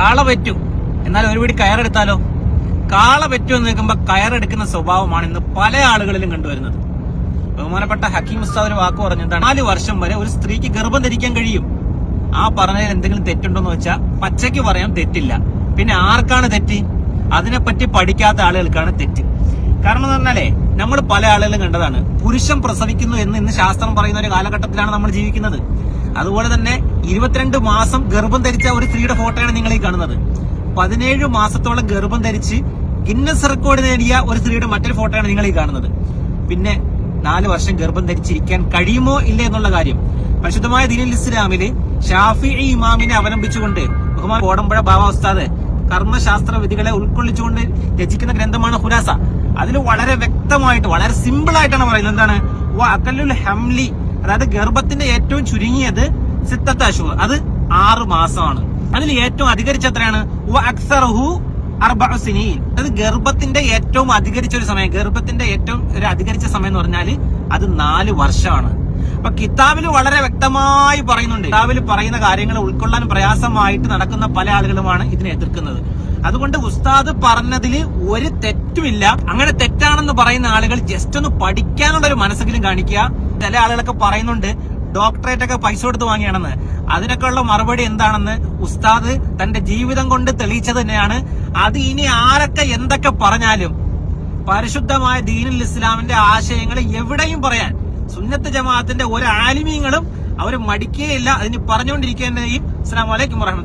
കാള പറ്റും, എന്നാൽ ഒരു പിടി കയറെടുത്താലോ? കാള പറ്റുമെന്ന് നിൽക്കുമ്പോ കയറെടുക്കുന്ന സ്വഭാവമാണ് ഇന്ന് പല ആളുകളിലും കണ്ടുവരുന്നത്. ബഹുമാനപ്പെട്ട ഹക്കീം ഉസ്താദ് ഒരു വാക്ക് പറഞ്ഞതാണ്, 4 വർഷം വരെ ഒരു സ്ത്രീക്ക് ഗർഭം ധരിക്കാൻ കഴിയും. ആ പറഞ്ഞതിൽ എന്തെങ്കിലും തെറ്റുണ്ടോന്ന് വെച്ചാൽ പച്ചയ്ക്ക് പറയാൻ തെറ്റില്ല. പിന്നെ ആർക്കാണ് തെറ്റ്? അതിനെപ്പറ്റി പഠിക്കാത്ത ആളുകൾക്കാണ് തെറ്റ്. കാരണം എന്ന് പറഞ്ഞാലേ, നമ്മൾ പല ആളുകളും കണ്ടതാണ്, പുരുഷൻ പ്രസവിക്കുന്നു എന്ന് ഇന്ന് ശാസ്ത്രം പറയുന്ന ഒരു കാലഘട്ടത്തിലാണ് നമ്മൾ ജീവിക്കുന്നത്. അതുപോലെ തന്നെ 22 മാസം ഗർഭം ധരിച്ച ഒരു സ്ത്രീയുടെ ഫോട്ടോയാണ് നിങ്ങൾ ഈ കാണുന്നത്. 17 മാസത്തോളം ഗർഭം ധരിച്ച് ഗിന്നസ് റെക്കോർഡ് നേടിയ ഒരു സ്ത്രീയുടെ മറ്റൊരു ഫോട്ടോയാണ് നിങ്ങൾ ഈ കാണുന്നത്. പിന്നെ 4 വർഷം ഗർഭം ധരിച്ചിരിക്കാൻ കഴിയുമോ ഇല്ല എന്നുള്ള കാര്യം പരിശുദ്ധമായ ദീനുൽ ഇസ്ലാമില് ഷാഫിഈ ഇമാമിനെ അവലംബിച്ചുകൊണ്ട് ബഹുമാൻ കോടമ്പുഴ ബാവ ഉസ്താദ് കർമ്മശാസ്ത്ര വിധികളെ ഉൾക്കൊള്ളിച്ചുകൊണ്ട് രചിക്കുന്ന ഗ്രന്ഥമാണ് ഖുലാസ. അതിൽ വളരെ വ്യക്തമായിട്ട്, വളരെ സിമ്പിൾ ആയിട്ടാണ് പറയുന്നത്. എന്താണ്? അഖല്ലുൽ ഹംലി, അതായത് ഗർഭത്തിന്റെ ഏറ്റവും ചുരുങ്ങിയത് 6 അശ്ഹുർ, അത് 6 മാസമാണ്. അതിൽ ഏറ്റവും അധികരിച്ച എത്രയാണ്? അക്സറഹു 4 സിനീൻ, അത് ഗർഭത്തിന്റെ ഏറ്റവും അധികരിച്ച ഒരു സമയം, ഗർഭത്തിന്റെ ഏറ്റവും ഒരു അധികരിച്ച സമയം എന്ന് പറഞ്ഞാൽ അത് 4 വർഷമാണ്. അപ്പൊ കിതാബിൽ വളരെ വ്യക്തമായി പറയുന്നുണ്ട്. കിതാബിൽ പറയുന്ന കാര്യങ്ങൾ ഉൾക്കൊള്ളാൻ പ്രയാസമായിട്ട് നടക്കുന്ന പല ആളുകളുമാണ് ഇതിനെ എതിർക്കുന്നത്. അതുകൊണ്ട് ഉസ്താദ് പറഞ്ഞതിൽ ഒരു തെറ്റുമില്ല. അങ്ങനെ തെറ്റാണെന്ന് പറയുന്ന ആളുകൾ ജസ്റ്റ് ഒന്ന് പഠിക്കാനുള്ള ഒരു മനസ്സെങ്കിലും കാണിക്കുക. ചില ആളുകളൊക്കെ പറയുന്നുണ്ട് ഡോക്ടറേറ്റ് ഒക്കെ പൈസ കൊടുത്ത് വാങ്ങിയാണെന്ന്. അതിനൊക്കെ ഉള്ള മറുപടി എന്താണെന്ന് ഉസ്താദ് തന്റെ ജീവിതം കൊണ്ട് തെളിയിച്ചത് തന്നെയാണ്. അത് ഇനി ആരൊക്കെ എന്തൊക്കെ പറഞ്ഞാലും പരിശുദ്ധമായ ദീനുൽ ഇസ്ലാമിന്റെ ആശയങ്ങൾ എവിടെയും പറയാൻ സുന്നത്ത് ജമാഅത്തിന്റെ ഒരു ആലിമീങ്ങളും അവർ മടിക്കുകയില്ല. അതിന് പറഞ്ഞുകൊണ്ടിരിക്കുകയും. അസ്സലാമു അലൈക്കും വറഹ്മത്തുള്ളാഹി.